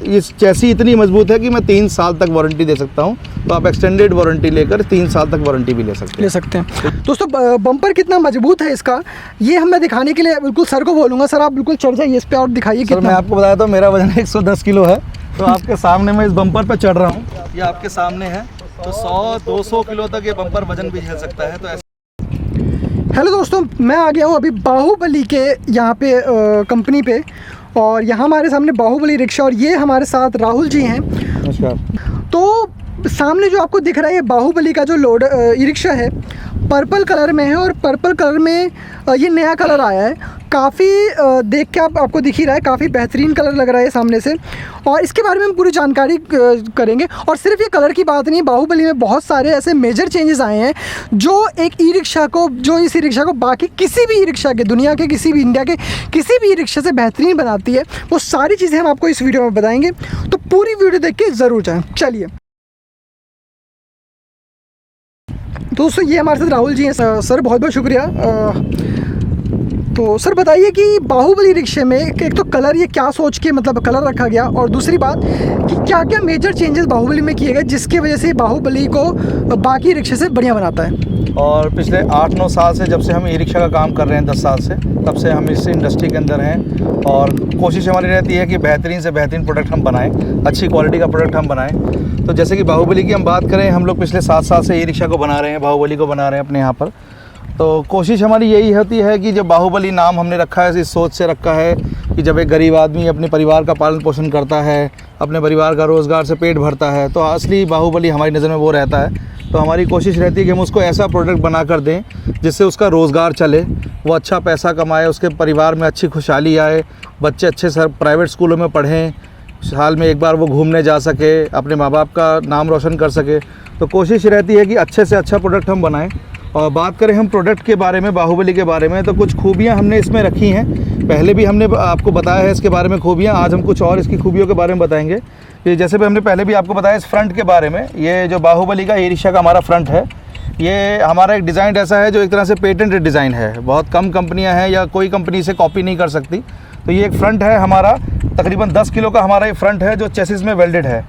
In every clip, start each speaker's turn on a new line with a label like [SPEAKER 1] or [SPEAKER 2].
[SPEAKER 1] ये चैसी इतनी मजबूत है कि मैं 3 साल तक वारंटी दे सकता हूँ। तो आप एक्सटेंडेड वारंटी लेकर 3 साल तक वारंटी भी ले सकते
[SPEAKER 2] हैं। दोस्तों बम्पर कितना मजबूत है इसका, ये हमें दिखाने के लिए बिल्कुल सर को बोलूँगा, सर आप बिल्कुल चढ़ जाइए इस पर और दिखाइए।
[SPEAKER 1] सर मैं आपको बताया तो मेरा वजन 110 किलो है, तो आपके सामने मैं इस बम्पर पर चढ़ रहा हूँ, ये आपके सामने है, तो 100-200 किलो तक ये बम्पर वजन भी झेल सकता है। तो
[SPEAKER 2] हेलो दोस्तों, मैं आ गया हूँ अभी बाहुबली के यहाँ पे कंपनी पे, और यहाँ हमारे सामने बाहुबली रिक्शा, और ये हमारे साथ राहुल जी हैं।
[SPEAKER 1] नमस्कार।
[SPEAKER 2] तो सामने जो आपको दिख रहा है ये बाहुबली का जो लोड ई रिक्शा है, पर्पल कलर में है, और पर्पल कलर में ये नया कलर आया है। काफ़ी देख के आपको दिख ही रहा है, काफ़ी बेहतरीन कलर लग रहा है सामने से, और इसके बारे में हम पूरी जानकारी करेंगे। और सिर्फ ये कलर की बात नहीं, बाहुबली में बहुत सारे ऐसे मेजर चेंजेस आए हैं जो एक ई रिक्शा को, जो इस ई रिक्शा को बाकी किसी भी ई रिक्शा के, दुनिया के किसी भी, इंडिया के किसी भी ई रिक्शा से बेहतरीन बनाती है। वो सारी चीज़ें हम आपको इस वीडियो में बताएंगे, तो पूरी वीडियो देख के ज़रूर जाएँ। चलिए दोस्तों, ये हमारे साथ राहुल जी हैं। सर बहुत बहुत शुक्रिया। तो सर बताइए कि बाहुबली रिक्शे में एक तो कलर, ये क्या सोच के मतलब कलर रखा गया, और दूसरी बात कि क्या क्या मेजर चेंजेस बाहुबली में किए गए जिसकी वजह से बाहुबली को बाकी रिक्शे से बढ़िया बनाता है।
[SPEAKER 1] और पिछले 8-9 साल से, जब से हम ई रिक्शा का काम कर रहे हैं, 10 साल से, तब से हम इस इंडस्ट्री के अंदर हैं, और कोशिश हमारी रहती है कि बेहतरीन से बेहतरीन प्रोडक्ट हम बनाएं, अच्छी क्वालिटी का प्रोडक्ट हम बनाएं। तो जैसे कि बाहुबली की हम बात करें, हम लोग पिछले 7 साल से ई रिक्शा को बना रहे हैं, बाहुबली को बना रहे हैं अपने यहाँ पर। तो कोशिश हमारी यही होती है कि जब बाहुबली नाम हमने रखा है, इस सोच से रखा है कि जब एक गरीब आदमी अपने परिवार का पालन पोषण करता है, अपने परिवार का रोज़गार से पेट भरता है, तो असली बाहुबली हमारी नज़र में वो रहता है। तो हमारी कोशिश रहती है कि हम उसको ऐसा प्रोडक्ट बना कर दें जिससे उसका रोज़गार चले, वो अच्छा पैसा कमाए, उसके परिवार में अच्छी खुशहाली आए, बच्चे अच्छे प्राइवेट स्कूलों में पढ़ें, साल में एक बार वो घूमने जा सके, अपने माँ बाप का नाम रोशन कर सके। तो कोशिश रहती है कि अच्छे से अच्छा प्रोडक्ट हम बनाएं। और बात करें हम प्रोडक्ट के बारे में, बाहुबली के बारे में, तो कुछ खूबियां हमने इसमें रखी हैं। पहले भी हमने आपको बताया है इसके बारे में खूबियां, आज हम कुछ और इसकी खूबियों के बारे में बताएंगे। कि जैसे भी हमने पहले भी आपको बताया इस फ्रंट के बारे में, ये जो बाहुबली का ई रिक्शा का हमारा फ्रंट है, ये हमारा एक डिज़ाइन ऐसा है जो एक तरह से पेटेंटेड डिज़ाइन है। बहुत कम कंपनियाँ हैं या कोई कंपनी से कॉपी नहीं कर सकती। तो ये एक फ्रंट है हमारा, तकरीबन 10 किलो का हमारा ये फ्रंट है जो चेसिस में वेल्डेड है।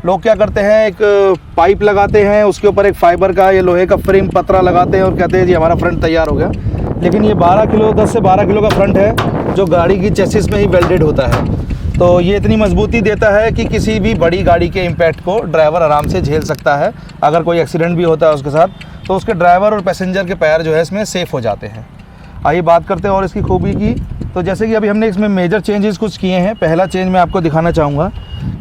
[SPEAKER 1] लोग क्या करते हैं, एक पाइप लगाते हैं, उसके ऊपर एक फाइबर का या लोहे का फ्रेम पतरा लगाते हैं और कहते हैं जी हमारा फ्रंट तैयार हो गया। लेकिन ये 10 से 12 किलो का फ्रंट है जो गाड़ी की चेसिस में ही वेल्डेड होता है। तो ये इतनी मजबूती देता है कि किसी भी बड़ी गाड़ी के इम्पैक्ट को ड्राइवर आराम से झेल सकता है। अगर कोई एक्सीडेंट भी होता है उसके साथ, तो उसके ड्राइवर और पैसेंजर के पैर जो है इसमें सेफ़ हो जाते हैं। आइए बात करते हैं और इसकी खूबी की। तो जैसे कि अभी हमने इसमें मेजर चेंजेस कुछ किए हैं। पहला चेंज मैं आपको दिखाना चाहूँगा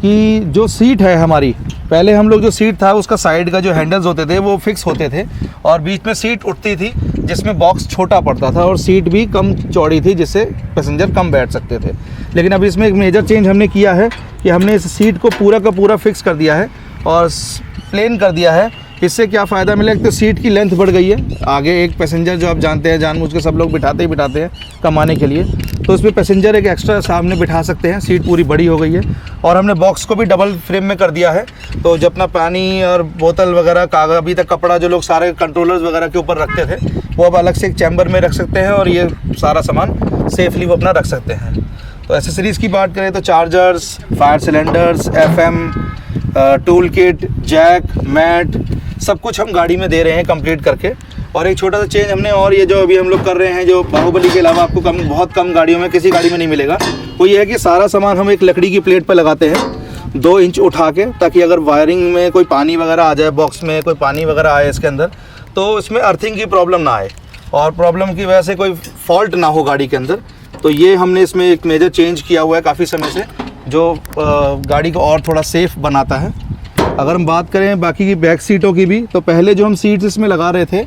[SPEAKER 1] कि जो सीट है हमारी, पहले हम लोग जो सीट था उसका साइड का जो हैंडल्स होते थे वो फिक्स होते थे, और बीच में सीट उठती थी जिसमें बॉक्स छोटा पड़ता था, और सीट भी कम चौड़ी थी जिससे पैसेंजर कम बैठ सकते थे। लेकिन अभी इसमें एक मेजर चेंज हमने किया है कि हमने इस सीट को पूरा का पूरा फिक्स कर दिया है और प्लेन कर दिया है। इससे क्या फ़ायदा मिला, एक तो सीट की लेंथ बढ़ गई है। आगे एक पैसेंजर जो आप जानते हैं, जानबूझ के सब लोग बिठाते हैं कमाने के लिए, तो इसमें पैसेंजर एक एक्स्ट्रा सामने बिठा सकते हैं। सीट पूरी बड़ी हो गई है, और हमने बॉक्स को भी डबल फ्रेम में कर दिया है। तो जब अपना पानी और बोतल वगैरह, कागज़, अभी तक कपड़ा जो लोग सारे कंट्रोलर्स वगैरह के ऊपर रखते थे, वो अब अलग से एक चैम्बर में रख सकते हैं, और ये सारा सामान सेफली वो अपना रख सकते हैं। तो एसेसरीज़ की बात करें तो chargers, fire cylinders, FM, tool kit, jack, mat, सब कुछ हम गाड़ी में दे रहे हैं कंप्लीट करके। और एक छोटा सा चेंज हमने, और ये जो अभी हम लोग कर रहे हैं, जो बाहुबली के अलावा आपको बहुत कम गाड़ियों में, किसी गाड़ी में नहीं मिलेगा, वो ये है कि सारा सामान हम एक लकड़ी की प्लेट पर लगाते हैं 2 इंच उठा के, ताकि अगर वायरिंग में कोई पानी वगैरह आ जाए, बॉक्स में कोई पानी वगैरह आए इसके अंदर, तो इसमें अर्थिंग की प्रॉब्लम ना आए और प्रॉब्लम की वजह से कोई फॉल्ट ना हो गाड़ी के अंदर। तो ये हमने इसमें एक मेजर चेंज किया हुआ है काफ़ी समय से, जो गाड़ी को और थोड़ा सेफ़ बनाता है। अगर हम बात करें बाकी की बैक सीटों की भी, तो पहले जो हम सीट्स इसमें लगा रहे थे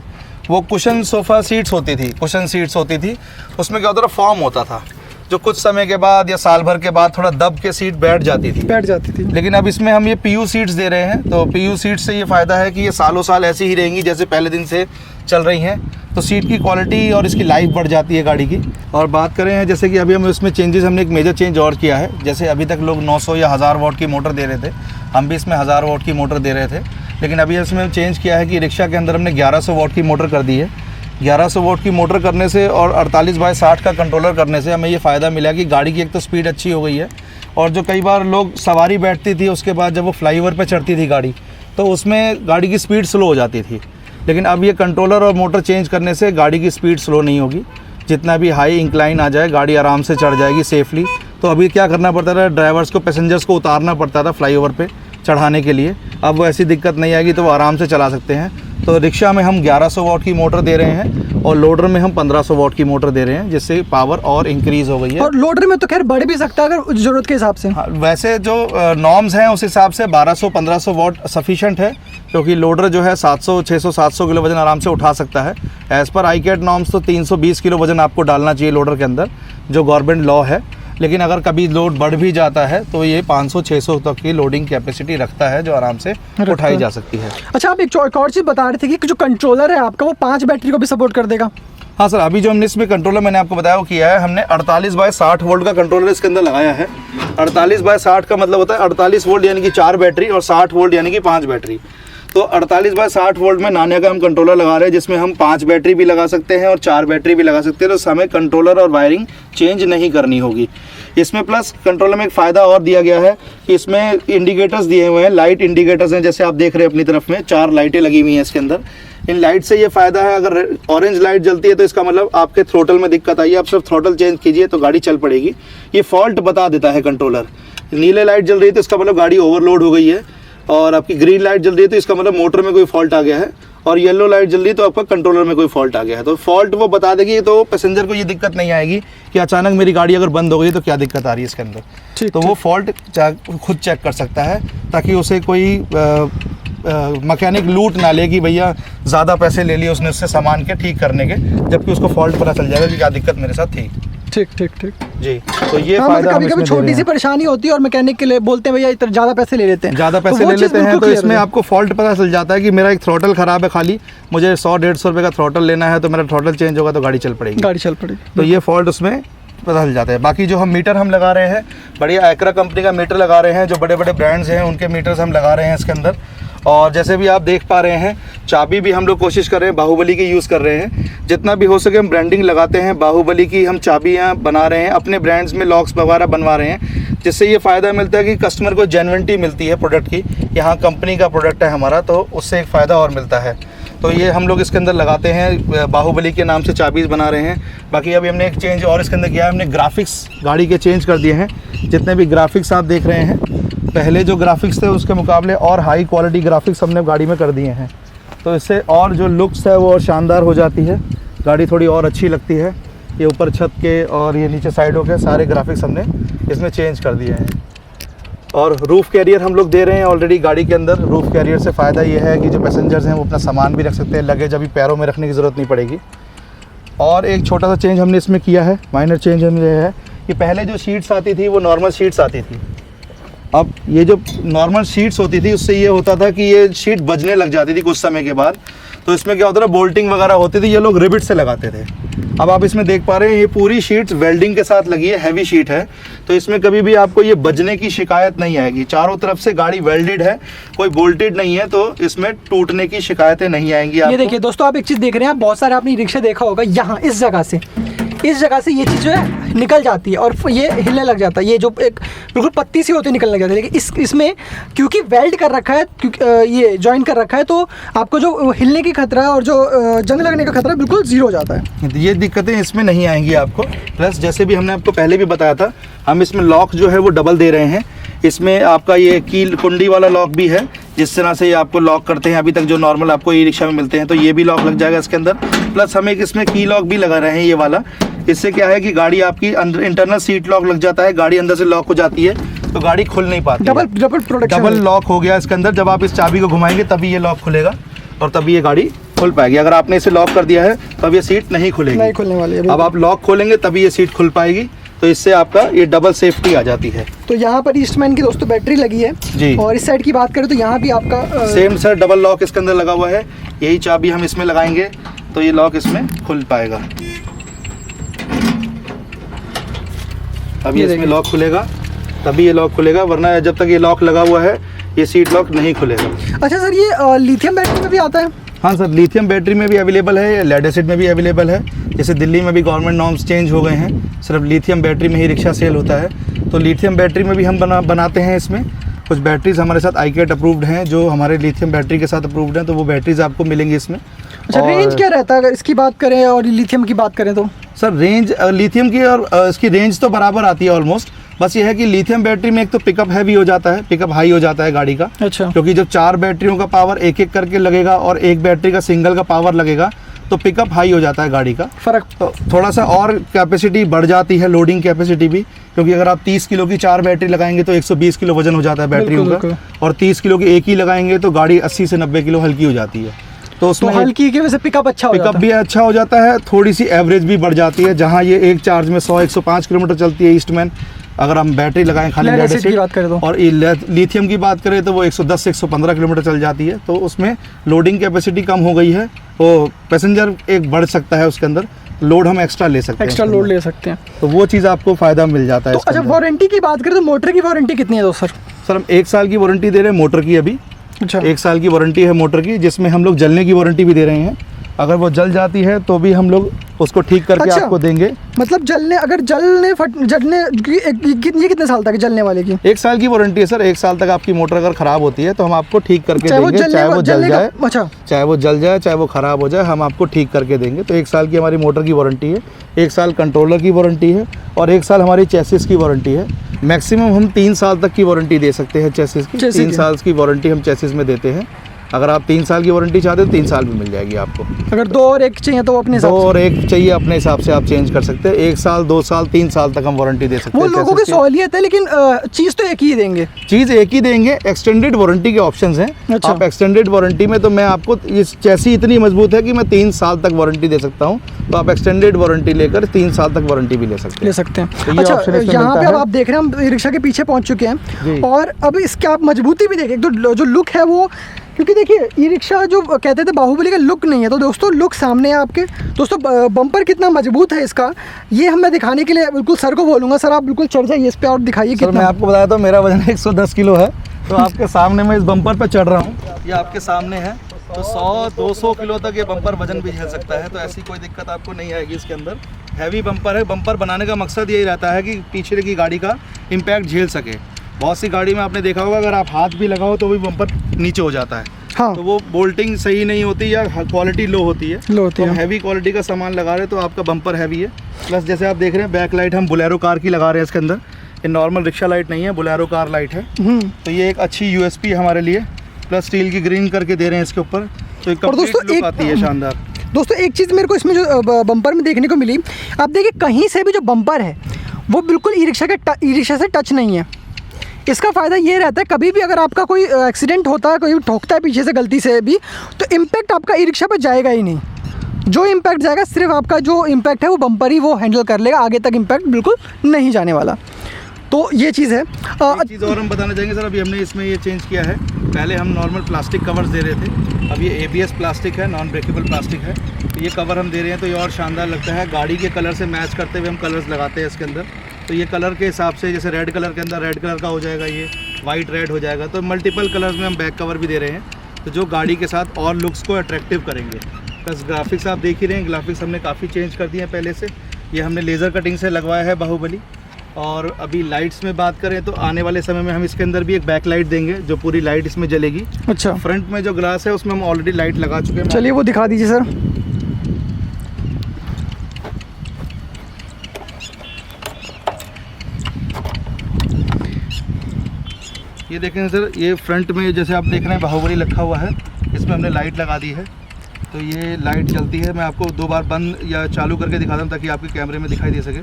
[SPEAKER 1] वो कुशन सोफ़ा सीट्स होती थी, कुशन सीट्स होती थी। उसमें क्या होता था, फॉर्म होता था, जो कुछ समय के बाद या साल भर के बाद थोड़ा दब के सीट बैठ जाती थी। लेकिन अब इसमें हम ये PU सीट्स दे रहे हैं। तो PU सीट्स से ये फ़ायदा है कि ये सालों साल ऐसी ही रहेंगी जैसे पहले दिन से चल रही हैं। तो सीट की क्वालिटी और इसकी लाइफ बढ़ जाती है गाड़ी की। और बात करें जैसे कि अभी हम इसमें चेंजेस, हमने एक मेजर चेंज और किया है। जैसे अभी तक लोग 900 या 1000 वाट की मोटर दे रहे थे, हम भी इसमें 1000 वाट की मोटर दे रहे थे। लेकिन अभी इसमें चेंज किया है कि रिक्शा के अंदर हमने 1100 वाट की मोटर कर दी है। 1100 वाट की मोटर करने से और 48/60 का कंट्रोलर करने से हमें ये फ़ायदा मिला कि गाड़ी की एक तो स्पीड अच्छी हो गई है, और जो कई बार लोग सवारी बैठती थी उसके बाद जब वो फ्लाईओवर पे चढ़ती थी गाड़ी, तो उसमें गाड़ी की स्पीड स्लो हो जाती थी। लेकिन अब ये कंट्रोलर और मोटर चेंज करने से गाड़ी की स्पीड स्लो नहीं होगी, जितना भी हाई इंक्लाइन आ जाए गाड़ी आराम से चढ़ जाएगी सेफली। तो अभी क्या करना पड़ता था, ड्राइवर्स को, पैसेंजर्स को उतारना पड़ता था फ्लाईओवर पे चढ़ाने के लिए। अब वो ऐसी दिक्कत नहीं आएगी, तो वो आराम से चला सकते हैं। तो रिक्शा में हम 1100 वाट की मोटर दे रहे हैं और लोडर में हम 1500 वाट की मोटर दे रहे हैं, जिससे पावर और इंक्रीज़ हो गई है।
[SPEAKER 2] और लोडर में तो खैर बढ़ भी सकता है अगर ज़रूरत के हिसाब से।
[SPEAKER 1] हाँ, वैसे जो नॉर्म्स हैं उस हिसाब से 1200-1500 वाट सफिशेंट है, क्योंकि लोडर जो है 700-600-700 किलो वज़न आराम से उठा सकता है। एज़ पर ICAT नॉर्म्स तो 320 किलो वज़न आपको डालना चाहिए लोडर के अंदर, जो गवर्नमेंट लॉ है। लेकिन अगर कभी लोड बढ़ भी जाता है तो ये 500-600 तक की लोडिंग कैपेसिटी रखता है, जो आराम से उठाई जा सकती है।
[SPEAKER 2] अच्छा, आप एक और चीज़ बता रहे थे कि जो कंट्रोलर है आपका वो 5 बैटरी को भी सपोर्ट कर देगा।
[SPEAKER 1] हाँ सर, अभी जो हमने इसमें कंट्रोलर मैंने आपको बताया वो किया है, हमने 48/60 वोल्ट का कंट्रोलर इसके अंदर लगाया है। 48/60 का मतलब होता है 48 वोल्ट यानी कि 4 बैटरी और 60 वोल्ट यानी कि 5 बैटरी। तो 48/60 वोल्ट में नानिया का हम कंट्रोलर लगा रहे हैं, जिसमें हम 5 बैटरी भी लगा सकते हैं और 4 बैटरी भी लगा सकते हैं। तो हमें कंट्रोलर और वायरिंग चेंज नहीं करनी होगी इसमें। प्लस कंट्रोलर में एक फ़ायदा और दिया गया है कि इसमें इंडिकेटर्स दिए हुए हैं, लाइट इंडिकेटर्स हैं, जैसे आप देख रहे हैं अपनी तरफ में 4 लाइटें लगी हुई हैं इसके अंदर। इन लाइट से ये फ़ायदा है, अगर ऑरेंज लाइट जलती है तो इसका मतलब आपके थ्रोटल में दिक्कत आई है, आप सिर्फ थ्रोटल चेंज कीजिए तो गाड़ी चल पड़ेगी। ये फॉल्ट बता देता है कंट्रोलर। नीले लाइट जल रही है तो इसका मतलब गाड़ी ओवरलोड हो गई है, और आपकी ग्रीन लाइट जल रही है तो इसका मतलब मोटर में कोई फॉल्ट आ गया है, और येलो लाइट जल रही है तो आपका कंट्रोलर में कोई फॉल्ट आ गया है। तो फॉल्ट वो बता देगी, तो पैसेंजर को ये दिक्कत नहीं आएगी कि अचानक मेरी गाड़ी अगर बंद हो गई तो क्या दिक्कत आ रही है इसके अंदर। तो वो फॉल्ट खुद चेक कर सकता है, ताकि उसे कोई मैकेनिक लूट ना ले कि भैया ज़्यादा पैसे ले लिए उसने उससे सामान के ठीक करने के, जबकि उसको फॉल्ट पता चल जाएगा कि क्या दिक्कत मेरे साथ थी।
[SPEAKER 2] ठीक ठीक ठीक
[SPEAKER 1] जी, तो ये
[SPEAKER 2] हाँ,
[SPEAKER 1] फायदा
[SPEAKER 2] कभी कभी छोटी सी परेशानी होती है और मैकेनिक के लिए बोलते हैं भैया इतना ज़्यादा पैसे ले लेते हैं,
[SPEAKER 1] ज़्यादा पैसे ले लेते हैं, तो इसमें आपको फॉल्ट पता चल जाता है कि मेरा एक थ्रोटल ख़राब है, खाली मुझे 100-150 रुपये का थ्रोटल लेना है, तो मेरा थ्रोटल चेंज होगा तो गाड़ी चल पड़ेगी। तो ये फॉल्ट उसमें पता चल जाता है। बाकी जो हम मीटर हम लगा रहे हैं, बढ़िया एक्रा कंपनी का मीटर लगा रहे हैं, जो बड़े बड़े ब्रांड्स हैं उनके मीटर्स हम लगा रहे हैं इसके अंदर। और जैसे भी आप देख पा रहे हैं, चाबी भी हम लोग कोशिश कर रहे हैं बाहुबली की यूज़ कर रहे हैं। जितना भी हो सके हम ब्रांडिंग लगाते हैं, बाहुबली की हम चाबियाँ बना रहे हैं, अपने ब्रांड्स में लॉक्स वगैरह बनवा रहे हैं, जिससे ये फ़ायदा मिलता है कि कस्टमर को जेन्युइनिटी मिलती है प्रोडक्ट की, यहाँ कंपनी का प्रोडक्ट है हमारा, तो उससे एक फ़ायदा और मिलता है। तो ये हम लोग इसके अंदर लगाते हैं, बाहुबली के नाम से चाबीज़ बना रहे हैं। बाकी अभी हमने एक चेंज और इसके अंदर किया है, हमने ग्राफिक्स गाड़ी के चेंज कर दिए हैं। जितने भी ग्राफिक्स आप देख रहे हैं, पहले जो ग्राफिक्स थे उसके मुकाबले और हाई क्वालिटी ग्राफिक्स हमने गाड़ी में कर दिए हैं, तो इससे और जो लुक्स है वो और शानदार हो जाती है, गाड़ी थोड़ी और अच्छी लगती है। ये ऊपर छत के और ये नीचे साइडों के सारे ग्राफिक्स हमने इसमें चेंज कर दिए हैं। और रूफ़ कैरियर हम लोग दे रहे हैं ऑलरेडी गाड़ी के अंदर। रूफ़ कैरियर से फ़ायदा ये है कि जो पैसेंजर्स हैं वो अपना सामान भी रख सकते हैं, लगेज अभी पैरों में रखने की ज़रूरत नहीं पड़ेगी। और एक छोटा सा चेंज हमने इसमें किया है, माइनर चेंज हमने ये है कि पहले जो शीट्स आती थी वो नॉर्मल शीट्स आती थी। अब ये जो नॉर्मल शीट्स होती थी उससे ये होता था कि ये शीट बजने लग जाती थी कुछ समय के बाद, तो इसमें क्या होता था, बोल्टिंग वगैरह होती थी, ये लोग रिबिट से लगाते थे। अब आप इसमें देख पा रहे हैं ये पूरी शीट्स वेल्डिंग के साथ लगी है, हैवी शीट है, तो इसमें कभी भी आपको ये बजने की शिकायत नहीं आएगी। चारों तरफ से गाड़ी वेल्डेड है, कोई बोल्टेड नहीं है, तो इसमें टूटने की शिकायतें नहीं आएंगी आपको।
[SPEAKER 2] ये देखिए दोस्तों, आप एक चीज़ देख रहे हैं, बहुत सारे आपने रिक्शा देखा होगा, यहाँ इस जगह से ये चीज़ जो है निकल जाती है और ये हिलने लग जाता है, ये जो एक बिल्कुल पत्ती सी होती है निकलने लग जाती है। लेकिन इसमें क्योंकि वेल्ड कर रखा है, क्योंकि ये जॉइन कर रखा है, तो आपको जो हिलने की खतरा है और जो जंग लगने का खतरा बिल्कुल ज़ीरो हो जाता है।
[SPEAKER 1] ये दिक्कतें इसमें नहीं आएंगी आपको। प्लस जैसे भी हमने आपको पहले भी बताया था, हम इसमें लॉक जो है वो डबल दे रहे हैं। इसमें आपका ये कील कुंडी वाला लॉक भी है, जिस तरह से ये आपको लॉक करते हैं अभी तक जो नॉर्मल आपको ई रिक्शा में मिलते हैं, तो ये भी लॉक लग जाएगा इसके अंदर। प्लस हम एक इसमें की लॉक भी लगा रहे हैं ये वाला। इससे क्या है कि गाड़ी आपकी अंदर इंटरनल सीट लॉक लग जाता है, गाड़ी अंदर से लॉक हो जाती है, तो गाड़ी खुल नहीं पाती। डबल लॉक हो गया इसके अंदर। जब आप इस चाबी को घुमाएंगे तभी ये लॉक खुलेगा और तभी ये गाड़ी खुल पाएगी। अगर आपने इसे लॉक कर दिया है तो अब ये सीट नहीं खुलेगी,
[SPEAKER 2] नहीं खुलने वाली है।
[SPEAKER 1] अब आप लॉक खोलेंगे तभी ये सीट खुल पाएगी, तो इससे आपका ये डबल सेफ्टी आ जाती है।
[SPEAKER 2] तो यहाँ पर ईस्टमैन की दोस्तों बैटरी लगी है
[SPEAKER 1] जी,
[SPEAKER 2] और इस साइड की बात करें तो यहाँ भी आपका
[SPEAKER 1] सेम सर डबल लॉक इसके अंदर लगा हुआ है। यही चाबी हम इसमें लगाएंगे तो ये लॉक इसमें खुल पाएगा। अब ये इसमें लॉक खुलेगा तभी ये लॉक खुलेगा, वरना जब तक ये लॉक लगा हुआ है ये सीट लॉक नहीं खुलेगा।
[SPEAKER 2] अच्छा सर, ये लिथियम बैटरी में भी आता है?
[SPEAKER 1] हाँ सर, लिथियम बैटरी में भी अवेलेबल है, लेड एसिड में भी अवेलेबल है। जैसे दिल्ली में भी गवर्नमेंट नॉर्म्स चेंज हो गए हैं, सिर्फ लिथियम बैटरी में ही रिक्शा सेल होता है, तो लिथियम बैटरी में भी हम बनाते हैं। इसमें कुछ बैटरीज हमारे साथ आईकेट अप्रूव्ड हैं, जो हमारे लिथियम बैटरी के साथ अप्रूव्ड हैं, तो वो बैटरीज आपको मिलेंगी इसमें।
[SPEAKER 2] अच्छा, रेंज क्या रहता है अगर इसकी बात करें और लिथियम की बात करें तो?
[SPEAKER 1] सर रेंज लिथियम की और इसकी रेंज तो बराबर आती है ऑलमोस्ट। बस ये है कि लिथियम बैटरी में एक तो पिकअप हैवी हो जाता है, पिकअप हाई हो जाता है गाड़ी का।
[SPEAKER 2] अच्छा।
[SPEAKER 1] क्योंकि जब 4 बैटरियों का पावर एक एक करके लगेगा और एक बैटरी का सिंगल का पावर लगेगा, तो पिकअप हाई हो जाता है गाड़ी का।
[SPEAKER 2] फ़र्क
[SPEAKER 1] तो थोड़ा सा और कैपेसिटी बढ़ जाती है, लोडिंग कैपेसिटी भी, क्योंकि अगर आप 30 किलो की 4 बैटरी लगाएंगे तो 120 किलो वजन हो जाता है बैटरियों का, और 30 किलो की एक ही लगाएंगे तो गाड़ी 80 से 90 किलो हल्की हो जाती है। तो उसमें
[SPEAKER 2] हल्की की वजह से पिकअप अच्छा हो जाता है।
[SPEAKER 1] पिकअप भी अच्छा हो जाता है, थोड़ी सी एवरेज भी बढ़ जाती है। जहाँ ये एक चार्ज में 100-105 किलोमीटर चलती है ईस्टमैन, अगर हम बैटरी लगाएं खाली
[SPEAKER 2] लेड एसिड की बात करें तो,
[SPEAKER 1] और लिथियम की बात करें तो वो 110 से 115 किलोमीटर चल जाती है। तो उसमें लोडिंग कैपेसिटी कम हो गई है, वो पैसेंजर एक बढ़ सकता है उसके अंदर, लोड हम एक्स्ट्रा ले सकते हैं,
[SPEAKER 2] एक्स्ट्रा लोड ले सकते हैं,
[SPEAKER 1] तो वो चीज़ आपको फ़ायदा मिल जाता है।
[SPEAKER 2] तो अच्छा, वारंटी की बात करें तो मोटर की वारंटी कितनी है दोस्त?
[SPEAKER 1] सर हम 1 साल की वारंटी दे रहे हैं मोटर की अभी।
[SPEAKER 2] अच्छा,
[SPEAKER 1] 1 साल की वारंटी है मोटर की, जिसमें हम लोग जलने की वारंटी भी दे रहे हैं। अगर वो जल जाती है तो भी हम लोग उसको ठीक करके
[SPEAKER 2] अच्छा,
[SPEAKER 1] आपको देंगे।
[SPEAKER 2] मतलब जलने ये कितने साल तक है जलने वाले की?
[SPEAKER 1] 1 साल की वारंटी है सर। 1 साल तक आपकी मोटर अगर ख़राब होती है तो हम आपको ठीक करके देंगे, चाहे वो जल जाए,
[SPEAKER 2] अच्छा,
[SPEAKER 1] चाहे वो जल जाए, चाहे वो ख़राब हो जाए, हम आपको ठीक करके देंगे। तो 1 साल की हमारी मोटर की वारंटी है, 1 साल कंट्रोलर की वारंटी है, और 1 साल हमारी चेसिस की वारंटी है। मैक्सिमम हम 3 साल तक की वारंटी दे सकते हैं चेसिस की। 3 साल की वारंटी हम चेसिस में देते हैं। अगर आप 3 साल की वारंटी चाहते हो 3 साल भी मिल जाएगी आपको।
[SPEAKER 2] अगर 2 और 1 चाहिए तो अपने
[SPEAKER 1] 2 और 1 चाहिए अपने हिसाब से आप चेंज कर सकते हैं। 1 साल, 2 साल, 3 साल तक हम वारंटी दे सकते हैं।
[SPEAKER 2] वो लोगों की सहूलियत है, लेकिन चीज़ तो एक ही देंगे।
[SPEAKER 1] चीज़ एक ही देंगे। एक्सटेंडेड वारंटी के ऑप्शंस हैं।
[SPEAKER 2] अच्छा।
[SPEAKER 1] आप एक्सटेंडेड वारंटी में तो मैं आपको, ये चेसी इतनी मजबूत है कि मैं 3 साल तक वारंटी दे सकता हूँ, तो आप एक्सटेंडेड वारंटी लेकर 3 साल तक वारंटी भी ले सकते हैं। तो
[SPEAKER 2] अच्छा, यहाँ पे अब आप देख रहे हैं हम रिक्शा के पीछे पहुँच चुके हैं, और अब इसके आप मजबूती भी देखें, तो जो लुक है वो, क्योंकि देखिए ई रिक्शा जो कहते थे बाहुबली का लुक नहीं है, तो दोस्तों लुक सामने है आपके। दोस्तों बम्पर कितना मजबूत है इसका, ये हम मैं दिखाने के लिए बिल्कुल सर को बोलूँगा, सर आप बिल्कुल चढ़ जाइए इस पे और दिखाइए कितना।
[SPEAKER 1] मैं आपको बताया था मेरा वजन 110 किलो है, तो आपके सामने मैं इस बम्पर पर चढ़ रहा हूँ, ये आपके सामने है। तो 100-200 किलो तक ये बम्पर वजन भी झेल सकता है, तो ऐसी कोई दिक्कत आपको नहीं आएगी इसके अंदर। हैवी बम्पर है। बम्पर बनाने का मकसद यही रहता है कि पीछे की गाड़ी का इम्पैक्ट झेल सके। बहुत सी गाड़ी में आपने देखा होगा अगर आप हाथ भी लगाओ तो भी बम्पर नीचे हो जाता है।
[SPEAKER 2] हाँ।
[SPEAKER 1] तो वो बोल्टिंग सही नहीं होती या क्वालिटी लो होती है।
[SPEAKER 2] तो
[SPEAKER 1] हैवी क्वालिटी का सामान लगा रहे हैं तो आपका बम्पर हैवी है। प्लस जैसे आप देख रहे हैं बैक लाइट हम बोलेरो कार की लगा रहे हैं इसके अंदर। ये नॉर्मल रिक्शा लाइट नहीं है, बोलेरो कार लाइट है। तो ये एक अच्छी USP है हमारे लिए। प्लस स्टील की ग्रीन करके दे रहे हैं इसके ऊपर, तो एक कंप्लीट लुक आती है शानदार।
[SPEAKER 2] दोस्तों एक चीज़ मेरे को इसमें जो बम्पर में देखने को मिली, आप देखिए कहीं से भी जो बम्पर है वो बिल्कुल ई रिक्शा से टच नहीं है। इसका फ़ायदा ये रहता है कभी भी अगर आपका कोई एक्सीडेंट होता है, कोई ठोकता है पीछे से गलती से भी, तो इम्पैक्ट आपका ई रिक्शा पर जाएगा ही नहीं। जो इम्पैक्ट जाएगा सिर्फ आपका जो इम्पैक्ट है वो बम्पर ही वो हैंडल कर लेगा, आगे तक इम्पैक्ट बिल्कुल नहीं जाने वाला। तो ये चीज़ है।
[SPEAKER 1] एक चीज़ और हम बताना चाहेंगे सर, अभी हमने इसमें ये चेंज किया है। पहले हम नॉर्मल प्लास्टिक कवर्स दे रहे थे, अब ये ABS प्लास्टिक है, नॉन ब्रेकेबल प्लास्टिक है। तो ये कवर हम दे रहे हैं तो ये और शानदार लगता है। गाड़ी के कलर से मैच करते हुए हम कलर्स लगाते हैं इसके अंदर। तो ये कलर के हिसाब से, जैसे रेड कलर के अंदर रेड कलर का हो जाएगा, ये वाइट रेड हो जाएगा। तो मल्टीपल कलर्स में हम बैक कवर भी दे रहे हैं, तो जो गाड़ी के साथ और लुक्स को अट्रैक्टिव करेंगे। प्लस ग्राफिक्स आप देख ही रहे हैं, ग्राफिक्स हमने काफ़ी चेंज कर दिए हैं पहले से। ये हमने लेज़र कटिंग से लगवाया है बाहुबली। और अभी लाइट्स में बात करें तो आने वाले समय में हम इसके अंदर भी एक बैक लाइट देंगे, जो पूरी लाइट इसमें जलेगी।
[SPEAKER 2] अच्छा।
[SPEAKER 1] फ्रंट में जो ग्लास है उसमें हम ऑलरेडी लाइट लगा चुके हैं।
[SPEAKER 2] चलिए वो दिखा दीजिए सर।
[SPEAKER 1] ये देखें सर, ये फ्रंट में जैसे आप देख रहे हैं बाहुबली लिखा हुआ है, इसमें हमने लाइट लगा दी है। तो ये लाइट जलती है, मैं आपको 2 बार बंद या चालू करके दिखाता हूँ ताकि आपके कैमरे में दिखाई दे सके।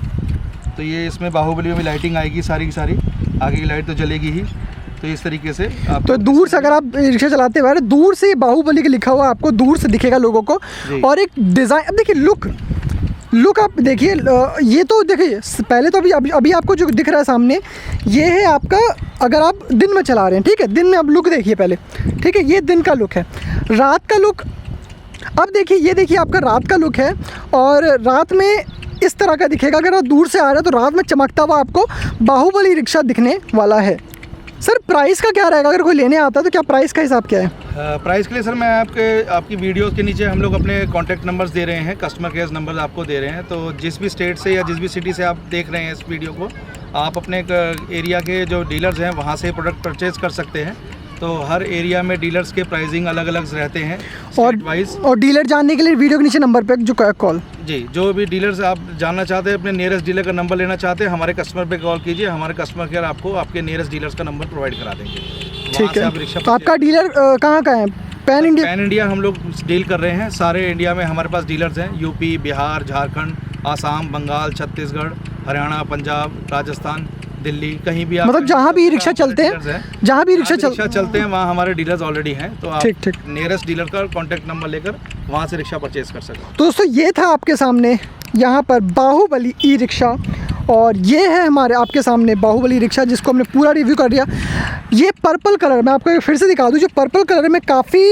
[SPEAKER 1] तो ये इसमें बाहुबली में भी लाइटिंग आएगी सारी की सारी, आगे की लाइट तो जलेगी ही। तो इस तरीके से आप,
[SPEAKER 2] तो दूर से अगर आप रिक्शा चलाते हुए दूर से बाहुबली का लिखा हुआ आपको दूर से दिखेगा लोगों को। और एक डिज़ाइन, अब देखिए लुक आप देखिए, ये तो देखिए पहले तो अभी आपको जो दिख रहा है सामने, ये है आपका, अगर आप दिन में चला रहे हैं, ठीक है, दिन में आप लुक देखिए पहले, ठीक है, ये दिन का लुक है। रात का लुक अब देखिए, ये देखिए आपका रात का लुक है, और रात में इस तरह का दिखेगा। अगर आप दूर से आ रहे हैं तो रात में चमकता हुआ आपको बाहुबली रिक्शा दिखने वाला है। सर प्राइस का क्या रहेगा, अगर कोई लेने आता है तो क्या प्राइस का हिसाब क्या है?
[SPEAKER 1] प्राइस के लिए सर मैं आपकी वीडियो के नीचे हम लोग अपने कॉन्टैक्ट नंबर्स दे रहे हैं, कस्टमर केयर नंबर आपको दे रहे हैं। तो जिस भी स्टेट से या जिस भी सिटी से आप देख रहे हैं इस वीडियो को, आप अपने एरिया के जो डीलर्स हैं वहाँ से प्रोडक्ट परचेज कर सकते हैं। तो हर एरिया में डीलर्स के प्राइसिंग अलग अलग रहते हैं स्टेट वाइज।
[SPEAKER 2] और डीलर जानने के लिए वीडियो के नीचे नंबर पे जो कॉल, जी,
[SPEAKER 1] जो भी डीलर्स आप जानना चाहते हैं, अपने नियरेस्ट डीलर का नंबर लेना चाहते हैं, हमारे कस्टमर पे कॉल कीजिए, हमारे कस्टमर केयर आपको आपके नियरेस्ट डीलर्स का नंबर प्रोवाइड करा देंगे।
[SPEAKER 2] ठीक है। तो आपका डीलर कहाँ का है? पैन इंडिया हम
[SPEAKER 1] लोग डील कर रहे हैं, सारे इंडिया में हमारे पास डीलर्स हैं। यूपी, बिहार, झारखंड, आसाम, बंगाल, छत्तीसगढ़, हरियाणा, पंजाब, राजस्थान, दिल्ली, कहीं भी
[SPEAKER 2] मतलब जहाँ भी रिक्शा चलते हैं, जहाँ भी रिक्शा
[SPEAKER 1] चलते हैं वहाँ हमारे डीलर्स ऑलरेडी हैं। तो आप
[SPEAKER 2] ठीक
[SPEAKER 1] नियरेस्ट डीलर का कॉन्टैक्ट नंबर लेकर वहाँ से रिक्शा परचेज कर सकते हैं।
[SPEAKER 2] तो दोस्तों ये था आपके सामने यहाँ पर बाहुबली ई रिक्शा, और ये है हमारे आपके सामने बाहुबली रिक्शा जिसको हमने पूरा रिव्यू कर दिया। ये पर्पल कलर, मैं आपको फिर से दिखा दूँ, जो पर्पल कलर में काफ़ी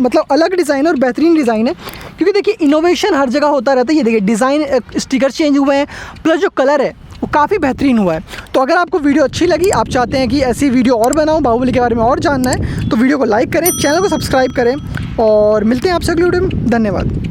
[SPEAKER 2] मतलब अलग डिज़ाइन और बेहतरीन डिज़ाइन है, क्योंकि देखिए इनोवेशन हर जगह होता रहता है। ये देखिए डिज़ाइन, स्टिकर चेंज हुए हैं, प्लस जो कलर है वो काफ़ी बेहतरीन हुआ है। तो अगर आपको वीडियो अच्छी लगी, आप चाहते हैं कि ऐसी वीडियो और बनाऊं, बाहुबली के बारे में और जानना है, तो वीडियो को लाइक करें, चैनल को सब्सक्राइब करें, और मिलते हैं आपसे अगली वीडियो में। धन्यवाद।